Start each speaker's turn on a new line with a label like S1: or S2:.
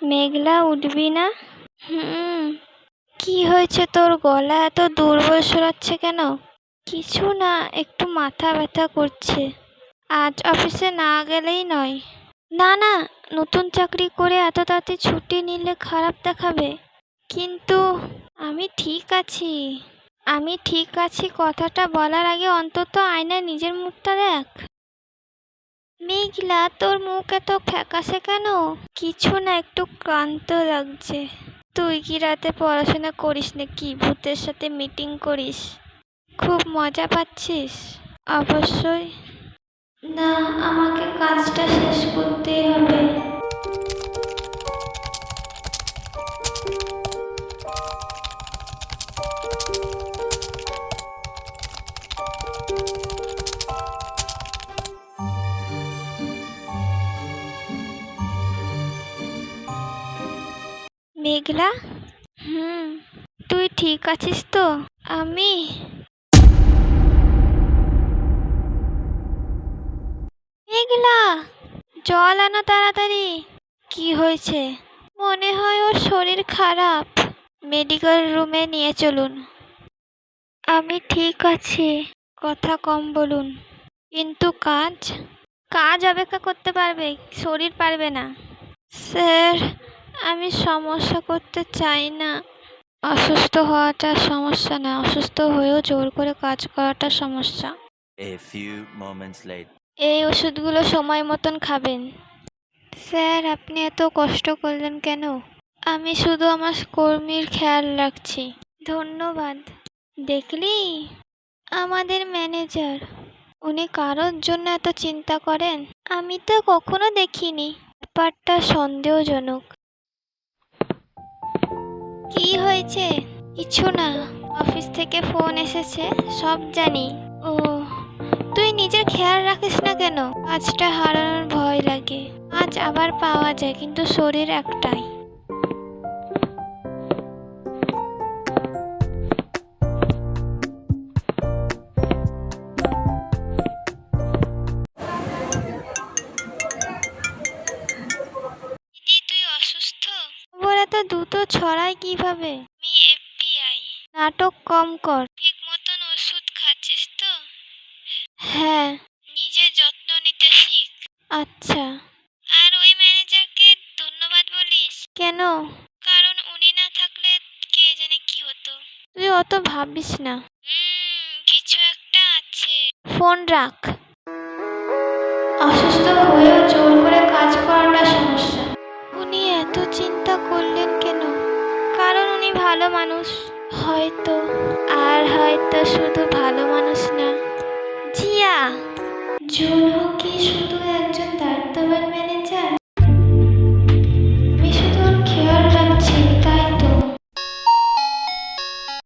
S1: মেঘলা, উঠবি না? কি হয়েছে তোর? গলা এত দুর্বল শোনাচ্ছে কেন? কিছু না, একটু মাথা ব্যথা করছে। আজ অফিসে না গেলেই নয়। না না, নতুন চাকরি করে এত তাড়াতাড়ি ছুটি নিলে খারাপ দেখাবে। কিন্তু আমি ঠিক আছি। আমি ঠিক আছি কথাটা বলার আগে অন্তত আয়নায় নিজের মুখটা দেখ। মেঘলা, তোর মুখ এত ফ্যাকাশে কেন? কিছু না, একটু ক্লান্ত লাগছে। তুই কি রাতে পড়াশোনা করিস নাকি? ভূতের সাথে মিটিং করিস? খুব মজা পাচ্ছিস? অবশ্যই। না, আমাকে কাজটা শেষ করতেই হবে। মেঘলা, তুই ঠিক আছিস তো? আমি মেঘলা, জল আনো তাড়াতাড়ি। কি হয়েছে? মনে হয় ওর শরীর খারাপ। মেডিকেল রুমে নিয়ে চলুন। আমি ঠিক আছি, কথা কম বলুন। কিন্তু কাজ কাজ অপেক্ষা করতে পারবে, শরীর পারবে না। স্যার, আমি সমস্যা করতে চাই না। অসুস্থ হওয়াটা সমস্যা না, অসুস্থ হয়েও জোর করে কাজ করাটা সমস্যা। এই ওষুধগুলো সময় মতন খাবেন। স্যার, আপনি এত কষ্ট করলেন কেন? আমি শুধু আমার কর্মীর খেয়াল রাখছি। ধন্যবাদ। দেখলি, আমাদের ম্যানেজার, উনি কারোর জন্য এত চিন্তা করেন। আমি তো কখনো দেখিনি। ব্যাপারটা সন্দেহজনক। কি হয়েছে? কিছু না, অফিস থেকে ফোন এসেছে, সব জানি। ও, তুই নিজের খেয়াল রাখিস না কেন? কাজটা হারানোর ভয় লাগে। আজ আবার পাওয়া যায়, কিন্তু শরীর একটাই। দিদি, তুই অসুস্থ? খবর এত দ্রুত ছড়ায় কিভাবে? আমি FBI। নাটক কম কর। ঠিক মতন ওষুধ খাচ্ছিস তো? হ্যাঁ। নিজের যত্ন নিতে শিখ। আচ্ছা। আর ওই ম্যানেজারকে ধন্যবাদ বলিস। কেন? কারণ উনি না থাকলে কে জানে কি হতো। তুই অত ভাবিস না। কিছু একটা আছে। ফোন রাখ। অসুস্থ হয়েও জোর করে কাজ করাটা সমস্যা। উনি এত চিন্তা করলেন কেন? কারণ উনি ভালো মানুষ। হয়তো। আর হয়তো শুধু ভালো মানুষ না। জিয়া, জুনু কি শুধু একজন দায়িত্ববান